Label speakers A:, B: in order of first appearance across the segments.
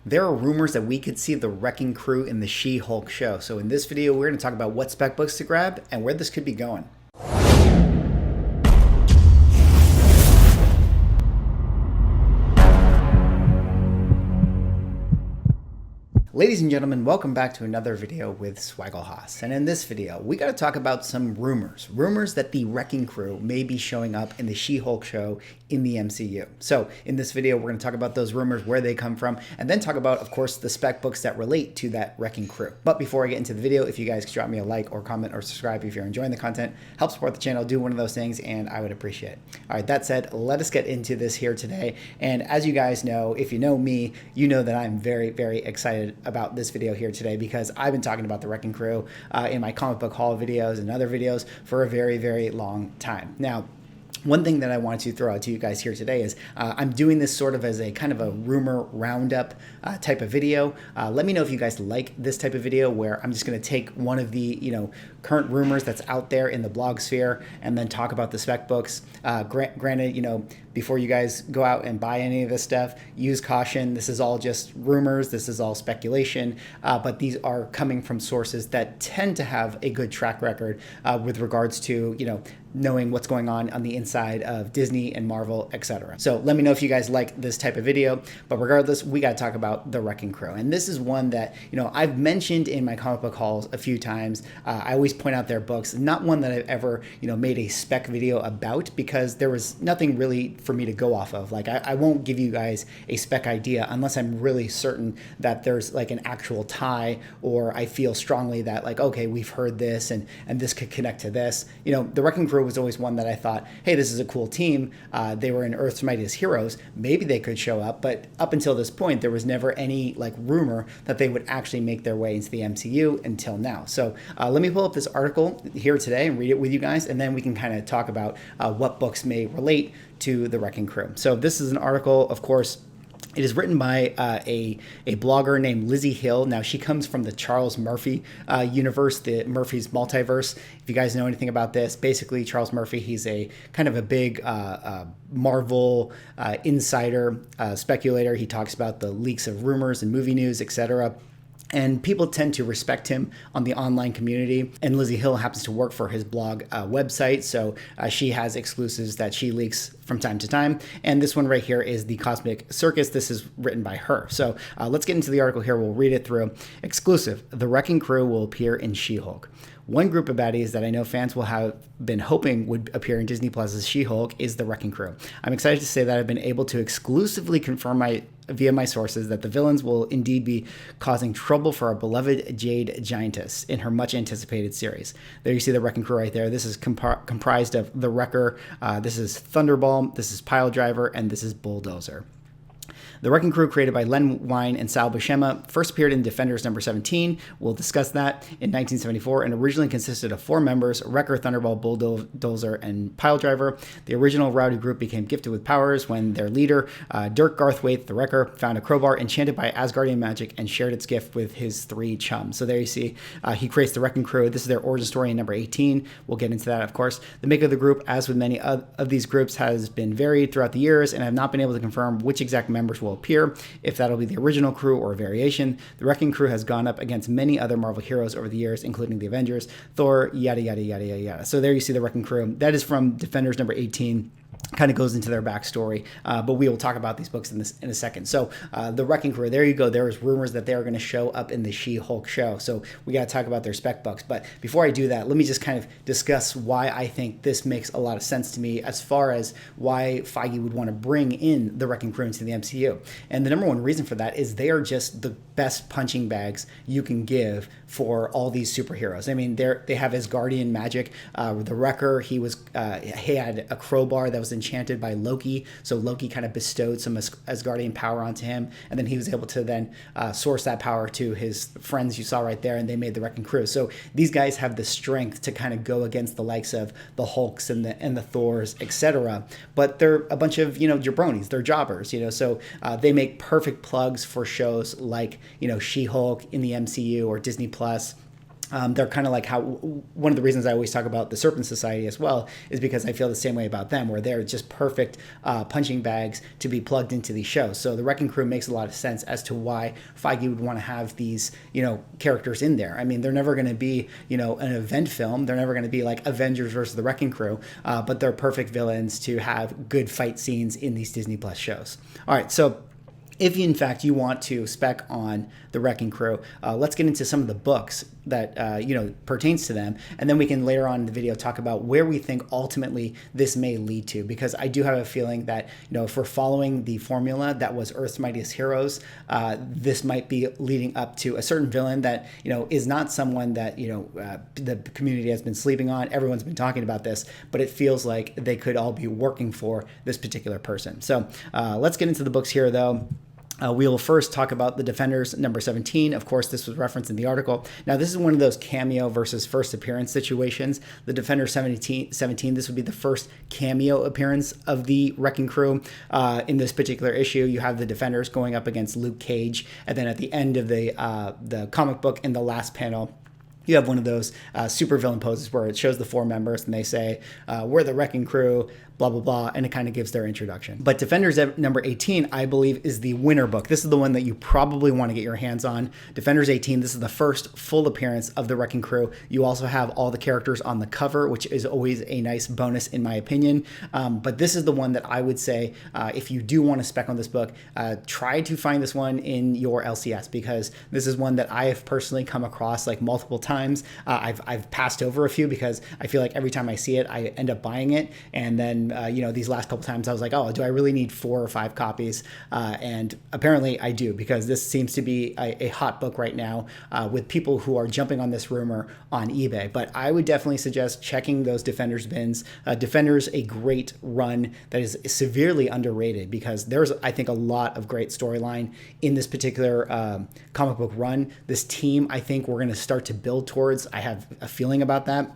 A: There are rumors that we could see the Wrecking Crew in the She-Hulk show. So in this video, we're going to talk about what spec books to grab and where this could be going. Ladies and gentlemen, welcome back to another video with Swaggle Haas. And in this video, we got to talk about some rumors that the Wrecking Crew may be showing up in the She-Hulk show in the MCU. So in this video, we're going to talk about those rumors, where they come from, and then talk about, of course, the spec books that relate to that Wrecking Crew. But before I get into the video, if you guys could drop me a like or comment or subscribe if you're enjoying the content, help support the channel, do one of those things, and I would appreciate it. All right, that said, let us get into this here today. And as you guys know, if you know me, you know that I'm very, very excited about this video here today because I've been talking about the Wrecking Crew in my comic book haul videos and other videos for a very, very long time. Now, one thing that I wanted to throw out to you guys here today is I'm doing this sort of as a kind of a rumor roundup type of video. Let me know if you guys like this type of video where I'm just going to take one of the current rumors that's out there in the blog sphere and then talk about the spec books. Granted, before you guys go out and buy any of this stuff, use caution. This is all just rumors. This is all speculation, but these are coming from sources that tend to have a good track record with regards to, knowing what's going on the inside of Disney and Marvel, etc. So let me know if you guys like this type of video, but regardless, we got to talk about the Wrecking Crew. And this is one that, I've mentioned in my comic book hauls a few times. I always point out their books, not one that I've ever, made a spec video about because there was nothing really for me to go off of. Like I won't give you guys a spec idea unless I'm really certain that there's like an actual tie, or I feel strongly that like, okay, we've heard this and this could connect to this. The Wrecking Crew was always one that I thought, hey, this is a cool team. They were in Earth's Mightiest Heroes. Maybe they could show up, but up until this point, there was never any like rumor that they would actually make their way into the MCU until now. So let me pull up this article here today and read it with you guys, and then we can kind of talk about what books may relate to the Wrecking Crew. So this is an article, of course. It is written by a blogger named Lizzie Hill. Now, she comes from the Charles Murphy universe, the Murphy's multiverse. If you guys know anything about this, basically Charles Murphy, he's a kind of a big Marvel insider, speculator. He talks about the leaks of rumors and movie news, etc. And people tend to respect him on the online community. And Lizzie Hill happens to work for his blog website. So she has exclusives that she leaks from time to time. And this one right here is The Cosmic Circus. This is written by her. So let's get into the article here. We'll read it through. Exclusive. The Wrecking Crew will appear in She-Hulk. One group of baddies that I know fans will have been hoping would appear in Disney Plus's She-Hulk is the Wrecking Crew. I'm excited to say that I've been able to exclusively confirm via my sources that the villains will indeed be causing trouble for our beloved Jade Giantess in her much anticipated series. There you see the Wrecking Crew right there. This is comprised of the Wrecker, this is Thunderball, this is Piledriver, and this is Bulldozer. The Wrecking Crew, created by Len Wein and Sal Buscema, first appeared in Defenders number 17. We'll discuss that in 1974, and originally consisted of 4 members: Wrecker, Thunderball, Bulldozer, and Piledriver. The original rowdy group became gifted with powers when their leader, Dirk Garthwaite, the Wrecker, found a crowbar enchanted by Asgardian magic and shared its gift with his 3 chums. So there you see, he creates the Wrecking Crew. This is their origin story in number 18. We'll get into that, of course. The makeup of the group, as with many of these groups, has been varied throughout the years, and I have not been able to confirm which exact members will appear, if that'll be the original crew or a variation. The Wrecking Crew has gone up against many other Marvel heroes over the years, including the Avengers, Thor, yada, yada, yada, yada, yada. So there you see the Wrecking Crew. That is from Defenders number 18. Kind of goes into their backstory, but we will talk about these books in a second. So the Wrecking Crew, there you go. There is rumors that they are going to show up in the She-Hulk show. So we got to talk about their spec books. But before I do that, let me just kind of discuss why I think this makes a lot of sense to me as far as why Feige would want to bring in the Wrecking Crew into the MCU. And the number one reason for that is they are just the best punching bags you can give for all these superheroes. I mean, they have Asgardian magic. The Wrecker, he had a crowbar that was enchanted by Loki, so Loki kind of bestowed some Asgardian power onto him, and then he was able to then source that power to his friends you saw right there, and they made the Wrecking Crew. So these guys have the strength to kind of go against the likes of the Hulks and the Thors, etc. But they're a bunch of jabronis, they're jobbers, so they make perfect plugs for shows like She-Hulk in the MCU or Disney Plus. They're kind of like how one of the reasons I always talk about the Serpent Society as well is because I feel the same way about them, where they're just perfect punching bags to be plugged into these shows. So the Wrecking Crew makes a lot of sense as to why Feige would want to have these, characters in there. I mean, they're never going to be, an event film. They're never going to be like Avengers versus the Wrecking Crew, but they're perfect villains to have good fight scenes in these Disney Plus shows. All right, so if in fact you want to spec on the Wrecking Crew, let's get into some of the books that pertains to them, and then we can later on in the video talk about where we think ultimately this may lead to, because I do have a feeling that if we're following the formula that was Earth's Mightiest Heroes, this might be leading up to a certain villain that is not someone that the community has been sleeping on. Everyone's been talking about this, but it feels like they could all be working for this particular person. So let's get into the books here, though. We will first talk about the Defenders number 17. Of course, this was referenced in the article. Now, this is one of those cameo versus first appearance situations. The Defenders 17, this would be the first cameo appearance of the Wrecking Crew. In this particular issue, you have the Defenders going up against Luke Cage, and then at the end of the comic book, in the last panel, you have one of those super villain poses where it shows the 4 members and they say, we're the Wrecking Crew, blah, blah, blah, and it kind of gives their introduction. But Defenders number 18, I believe, is the winner book. This is the one that you probably want to get your hands on. Defenders 18, this is the first full appearance of the Wrecking Crew. You also have all the characters on the cover, which is always a nice bonus in my opinion. But this is the one that I would say, if you do want to spec on this book, try to find this one in your LCS, because this is one that I have personally come across like multiple times. I've passed over a few because I feel like every time I see it, I end up buying it. And then these last couple times I was like, oh, do I really need 4 or 5 copies? And apparently I do, because this seems to be a hot book right now with people who are jumping on this rumor on eBay. But I would definitely suggest checking those Defenders bins. Defenders, a great run that is severely underrated, because there's, I think, a lot of great storyline in this particular comic book run. This team, I think we're going to start to build towards. I have a feeling about that.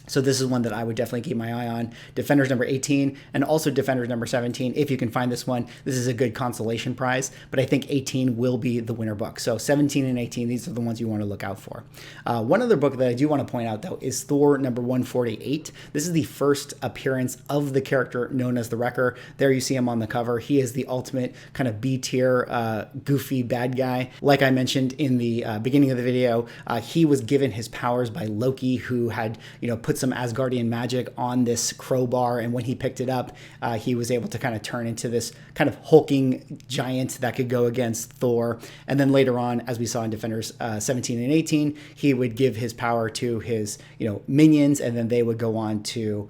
A: So this is one that I would definitely keep my eye on. Defenders number 18 and also Defenders number 17. If you can find this one, this is a good consolation prize, but I think 18 will be the winner book. So 17 and 18, these are the ones you want to look out for. One other book that I do want to point out, though, is Thor number 148. This is the first appearance of the character known as the Wrecker. There you see him on the cover. He is the ultimate kind of B-tier goofy bad guy. Like I mentioned in the beginning of the video, he was given his powers by Loki, who had, put some Asgardian magic on this crowbar, and when he picked it up, he was able to kind of turn into this kind of hulking giant that could go against Thor. And then later on, as we saw in Defenders 17 and 18, he would give his power to his minions, and then they would go on to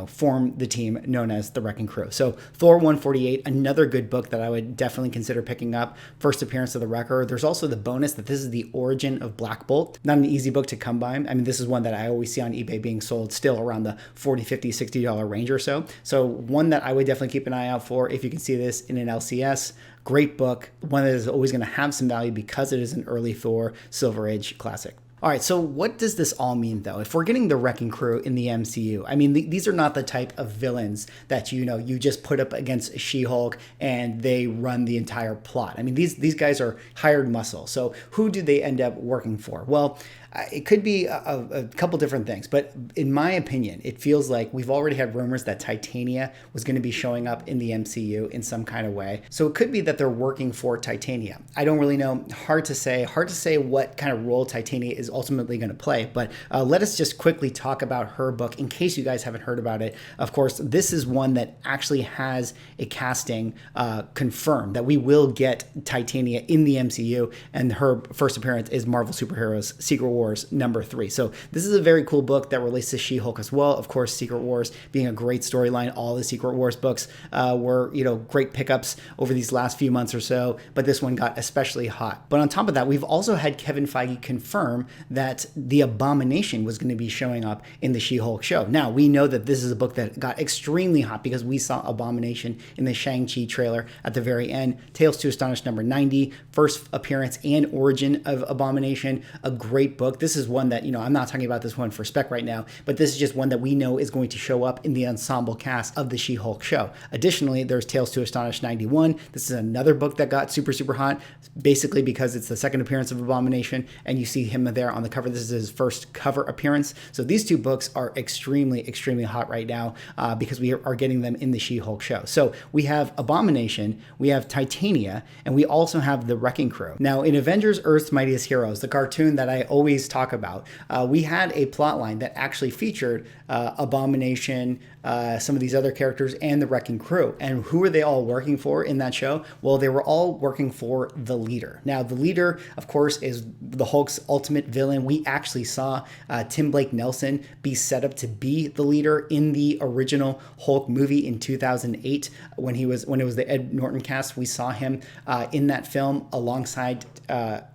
A: form the team known as the Wrecking Crew. So Thor 148, another good book that I would definitely consider picking up. First appearance of the Wrecker. There's also the bonus that this is the origin of Black Bolt. Not an easy book to come by. I mean, this is one that I always see on eBay being sold still around the $40, $50, $60 range or so. So one that I would definitely keep an eye out for if you can see this in an LCS. Great book. One that is always going to have some value because it is an early Thor Silver Age classic. All right, so what does this all mean, though? If we're getting the Wrecking Crew in the MCU, I mean, these are not the type of villains that, you just put up against She-Hulk and they run the entire plot. I mean, these guys are hired muscle. So who do they end up working for? Well, it could be a couple different things, but in my opinion, it feels like we've already had rumors that Titania was going to be showing up in the MCU in some kind of way. So it could be that they're working for Titania. I don't really know. Hard to say what kind of role Titania is ultimately going to play, but let us just quickly talk about her book in case you guys haven't heard about it. Of course, this is one that actually has a casting confirmed that we will get Titania in the MCU, and her first appearance is Marvel Superheroes Secret Wars number 3. So this is a very cool book that relates to She-Hulk as well. Of course, Secret Wars being a great storyline. All the Secret Wars books were, great pickups over these last few months or so, but this one got especially hot. But on top of that, we've also had Kevin Feige confirm that the Abomination was going to be showing up in the She-Hulk show. Now, we know that this is a book that got extremely hot because we saw Abomination in the Shang-Chi trailer at the very end. Tales to Astonish number 90, first appearance and origin of Abomination, a great book. This is one that, I'm not talking about this one for spec right now, but this is just one that we know is going to show up in the ensemble cast of the She-Hulk show. Additionally, there's Tales to Astonish 91. This is another book that got super, super hot, basically because it's the second appearance of Abomination, and you see him there on the cover. This is his first cover appearance. So these two books are extremely, extremely hot right now because we are getting them in the She-Hulk show. So we have Abomination, we have Titania, and we also have the Wrecking Crew. Now, in Avengers Earth's Mightiest Heroes, the cartoon that I always talk about, we had a plot line that actually featured Abomination, some of these other characters, and the Wrecking Crew. And who are they all working for in that show? Well, they were all working for the Leader. Now, the Leader, of course, is the Hulk's ultimate villain. We actually saw Tim Blake Nelson be set up to be the Leader in the original Hulk movie in 2008 when it was the Ed Norton cast. We saw him in that film alongside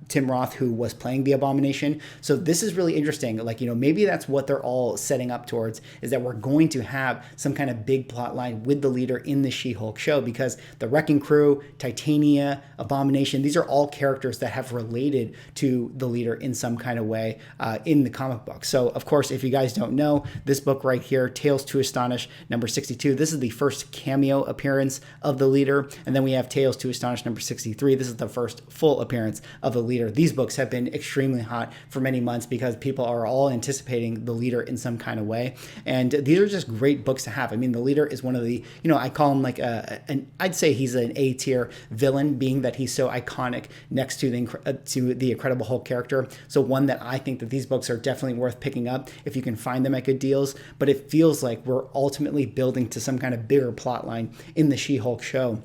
A: Tim Roth, who was playing the Abomination. So this is really interesting. Like, maybe that's what they're all setting up towards, is that we're going to have some kind of big plot line with the Leader in the She-Hulk show, because the Wrecking Crew, Titania, Abomination, these are all characters that have related to the Leader in some kind of way in the comic book. So, of course, if you guys don't know, this book right here, Tales to Astonish, number 62, this is the first cameo appearance of the Leader. And then we have Tales to Astonish, number 63. This is the first full appearance of the Leader. These books have been extremely hot for many months because people are all anticipating the Leader in some kind of way. And these are just great books to have. I mean, the Leader is one of the, I call him like I'd say he's an A-tier villain, being that he's so iconic next to the Incredible Hulk character. So one that I think that these books are definitely worth picking up if you can find them at good deals. But it feels like we're ultimately building to some kind of bigger plot line in the She-Hulk show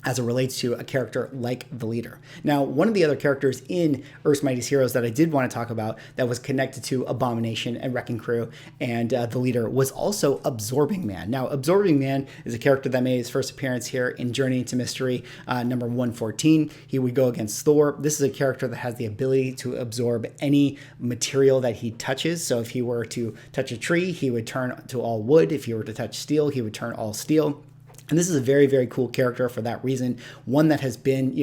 A: as it relates to a character like the Leader. Now, one of the other characters in Earth's Mightiest Heroes that I did want to talk about that was connected to Abomination and Wrecking Crew and the Leader was also Absorbing Man. Now, Absorbing Man is a character that made his first appearance here in Journey into Mystery, number 114. He would go against Thor. This is a character that has the ability to absorb any material that he touches. So if he were to touch a tree, he would turn to all wood. If he were to touch steel, he would turn all steel. And this is a very, very cool character for that reason. One that has been,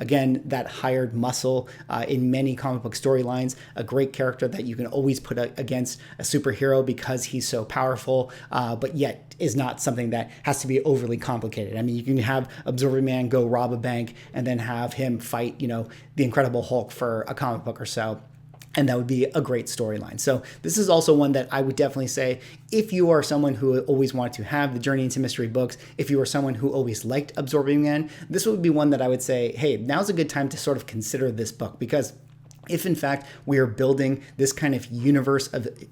A: again, that hired muscle in many comic book storylines. A great character that you can always put against a superhero because he's so powerful, but yet is not something that has to be overly complicated. I mean, you can have Absorbing Man go rob a bank and then have him fight, the Incredible Hulk for a comic book or so. And that would be a great storyline. So this is also one that I would definitely say, if you are someone who always wanted to have the Journey into Mystery books, if you are someone who always liked Absorbing Man, this would be one that I would say, hey, now's a good time to sort of consider this book, because if in fact we are building this kind of universe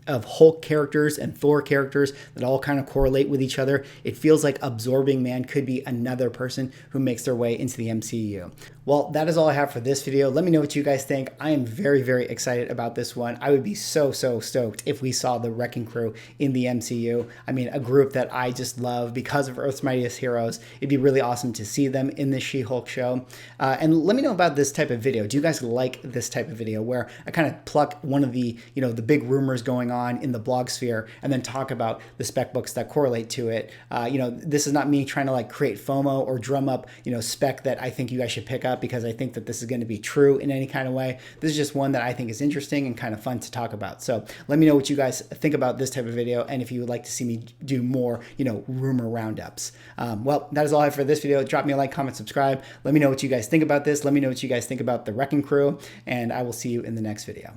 A: of Hulk characters and Thor characters that all kind of correlate with each other, it feels like Absorbing Man could be another person who makes their way into the MCU. Well, that is all I have for this video. Let me know what you guys think. I am very, very excited about this one. I would be so, so stoked if we saw the Wrecking Crew in the MCU. I mean, a group that I just love because of Earth's Mightiest Heroes. It'd be really awesome to see them in the She-Hulk show. And let me know about this type of video. Do you guys like this type of video where I kind of pluck one of the, the big rumors going on in the blog sphere and then talk about the spec books that correlate to it? This is not me trying to like create FOMO or drum up, spec that I think you guys should pick up because I think that this is going to be true in any kind of way. This is just one that I think is interesting and kind of fun to talk about. So let me know what you guys think about this type of video and if you would like to see me do more, rumor roundups. Well, that is all I have for this video. Drop me a like, comment, subscribe. Let me know what you guys think about this. Let me know what you guys think about the Wrecking Crew, and I will see you in the next video.